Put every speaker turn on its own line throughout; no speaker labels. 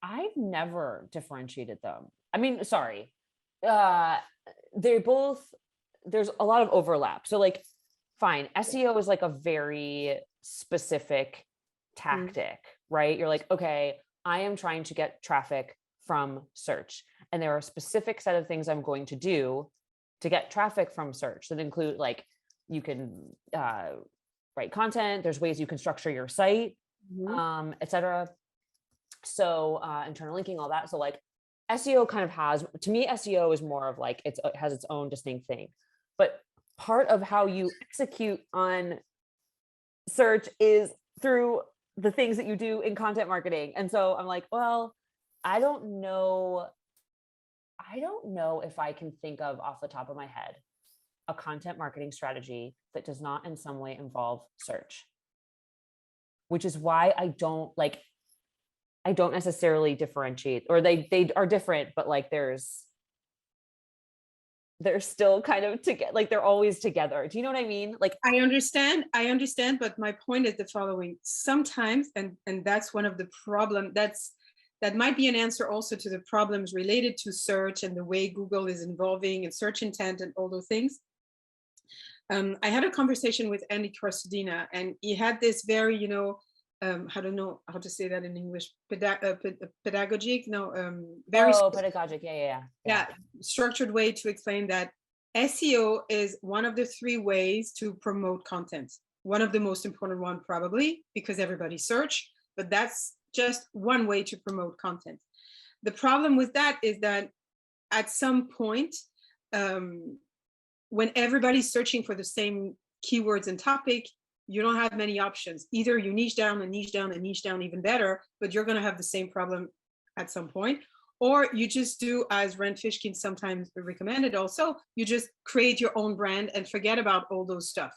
I've never differentiated them. I mean, sorry. Uh, they both, there's a lot of overlap. So like, fine, SEO is like a very specific
Mm.
tactic, right? You're like, okay, I am trying to get traffic from search. And there are a specific set of things I'm going to do to get traffic from search that include like, you can write content, there's ways you can structure your site,
Mhm.
etc. So internal linking, all that. So like SEO kind of has, to me, SEO is more of like it has its own distinct thing. But part of how you execute on search is through the things that you do in content marketing. And so I'm like, well, I don't know. I don't know if I can think of off the top of my head a content marketing strategy that does not in some way involve search, which is why I don't necessarily differentiate, or they are different, but like they're still kind of together, like they're always together. Do you know what I mean? Like,
I understand, but my point is the following. Sometimes, and that's one of the problem, that might be an answer also to the problems related to search and the way Google is involving and search intent and all those things. I had a conversation with Andy Crostodina, and he had this very, I don't know how to say that in English, pedagogic, no, very
oh, pedagogic. Yeah, yeah, yeah.
yeah, structured way to explain that SEO is one of the three ways to promote content. One of the most important one probably because everybody search, but that's just one way to promote content. The problem with that is that at some point, um, when everybody's searching for the same keywords and topic, you don't have many options. Either you niche down and niche down and niche down even better, but you're going to have the same problem at some point. Or you just do, as Rand Fishkin sometimes recommended also, you just create your own brand and forget about all those stuff.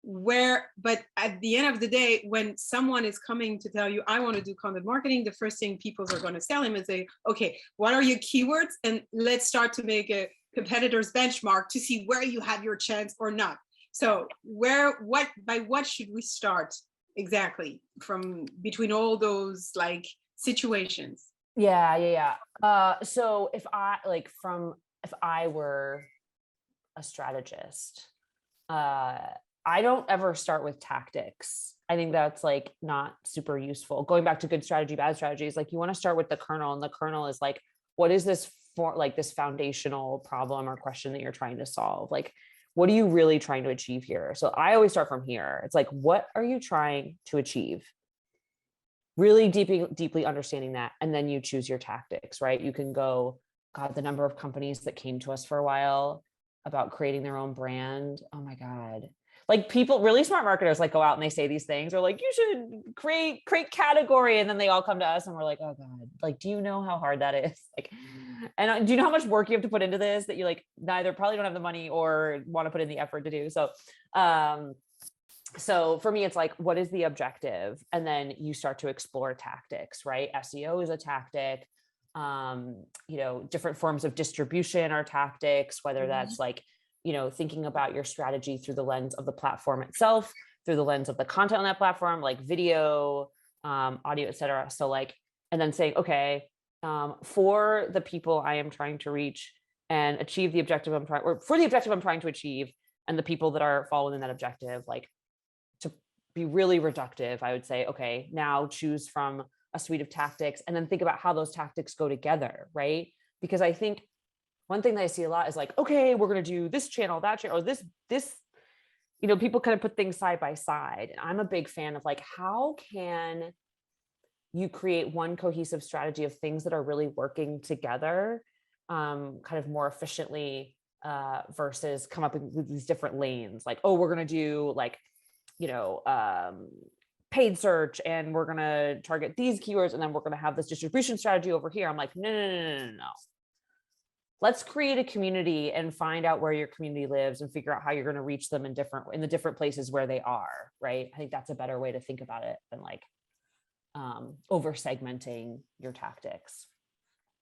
But at the end of the day, when someone is coming to tell you, I want to do content marketing, the first thing people are going to tell him is say, okay, what are your keywords? And let's start to make a competitor's benchmark to see where you have your chance or not. So by what should we start exactly from between all those like situations?
Yeah, yeah, yeah. So if I were a strategist, uh, I don't ever start with tactics. I think that's like not super useful. Going back to good strategy, bad strategy is like you want to start with the kernel, and the kernel is like, what is this for? Like this foundational problem or question that you're trying to solve? Like, what are you really trying to achieve here? So I always start from here. It's like, what are you trying to achieve? Really deeply understanding that, and then you choose your tactics, right? You can go, God, the number of companies that came to us for a while about creating their own brand, oh my God. Like people, really smart marketers, like go out and they say these things, or like you should create category, and then they all come to us and we're like, oh God, like do you know how hard that is? Like, and do you know how much work you have to put into this that you like neither probably don't have the money or want to put in the effort to do? So for me, it's like, what is the objective? And then you start to explore tactics, right? SEO is a tactic. Different forms of distribution are tactics, whether that's like, thinking about your strategy through the lens of the platform itself, through the lens of the content on that platform, like video, audio, et cetera. So like, and then saying, okay, for the people I am trying to reach and achieve the objective or for the objective I'm trying to achieve, and the people that are following that objective, like, to be really reductive, I would say, okay, now choose from a suite of tactics and then think about how those tactics go together, right? Because I think one thing that I see a lot is like, okay, we're going to do this channel, that channel, or this, people kind of put things side by side. And I'm a big fan of like, how can you create one cohesive strategy of things that are really working together, kind of more efficiently, versus come up with these different lanes. Like, oh, we're going to do like, paid search, and we're going to target these keywords, and then we're going to have this distribution strategy over here. I'm like, no. Let's create a community and find out where your community lives and figure out how you're going to reach them in the different places where they are. Right. I think that's a better way to think about it than like, over segmenting your tactics.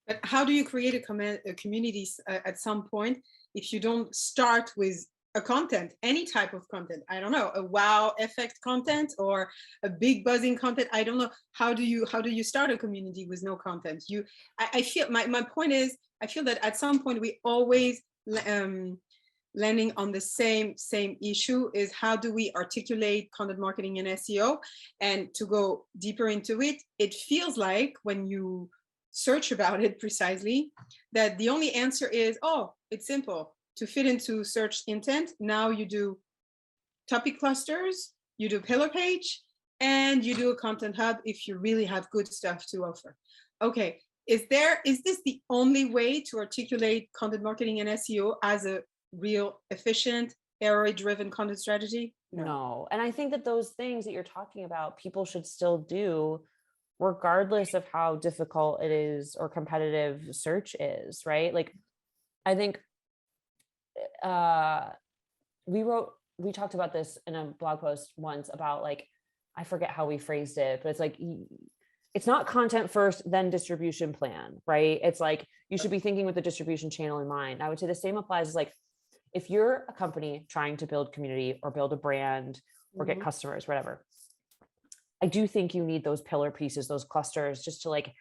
But how do you create a community at some point if you don't start with a content, any type of content. I don't know, a wow effect content or a big buzzing content. I don't know. How do you start a community with no content? I feel my point is, I feel that at some point we always landing on the same issue, is how do we articulate content marketing and SEO? And to go deeper into it, it feels like when you search about it precisely, that the only answer is, oh, it's simple to fit into search intent. Now you do topic clusters, you do pillar page, and you do a content hub if you really have good stuff to offer. Okay, is this the only way to articulate content marketing and SEO as a real efficient ROI driven content strategy?
No. And I think that those things that you're talking about, people should still do regardless of how difficult it is or competitive search is, right? Like, I think we talked about this in a blog post once about, like, I forget how we phrased it, but it's like, it's not content first, then distribution plan, right? It's like, you should be thinking with the distribution channel in mind. I would say the same applies as, like, if you're a company trying to build community or build a brand or get customers, whatever, I do think you need those pillar pieces, those clusters, just to, like,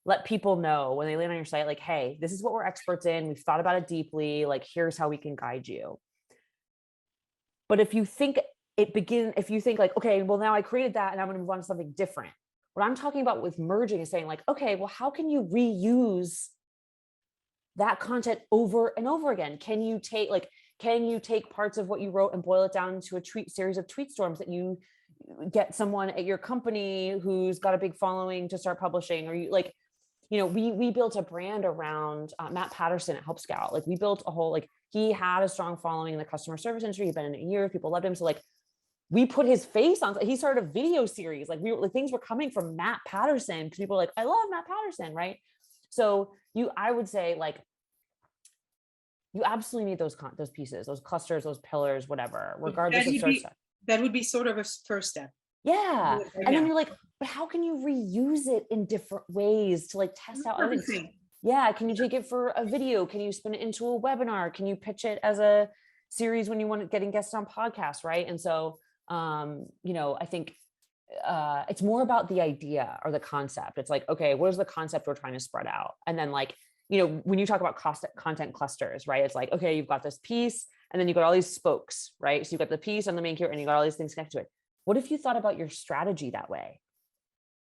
let people know when they land on your site, like, hey, this is what we're experts in. We've thought about it deeply. Like, here's how we can guide you. But if you think like, okay, well, now I created that and I'm going to move on to something different. What I'm talking about with merging is saying, like, okay, well, how can you reuse that content over and over again? Can you take parts of what you wrote and boil it down into a series of tweet storms that you get someone at your company who's got a big following to start publishing? Or we built a brand around Matt Patterson at Help Scout. Like, we built a whole, like, he had a strong following in the customer service industry. He'd been in it years. People loved him. So, like, we put his face on, he started a video series. Like, things were coming from Matt Patterson because people were like, I love Matt Patterson. Right. So I would say, like, you absolutely need those pieces, those clusters, those pillars, whatever, regardless of search.
That would be sort of a first step.
Yeah. And then you're like, but how can you reuse it in different ways to, like, test out other things? Yeah. Can you take it for a video? Can you spin it into a webinar? Can you pitch it as a series when you want to getting guests on podcasts? Right. And so, I think it's more about the idea or the concept. It's like, okay, what is the concept we're trying to spread out? And then, like, when you talk about content clusters, right? It's like, okay, you've got this piece and then you've got all these spokes, right? So you've got the piece on the main character and you got all these things connected to it. What if you thought about your strategy that way?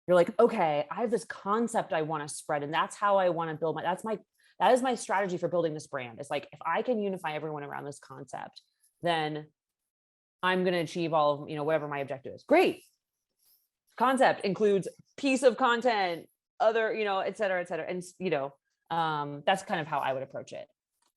You're like, okay, I have this concept I want to spread, and that's how I want to build that is my strategy for building this brand. It's like, if I can unify everyone around this concept, then I'm going to achieve all of, whatever my objective is. Great. Concept includes piece of content, other, et cetera, et cetera. And, that's kind of how I would approach it.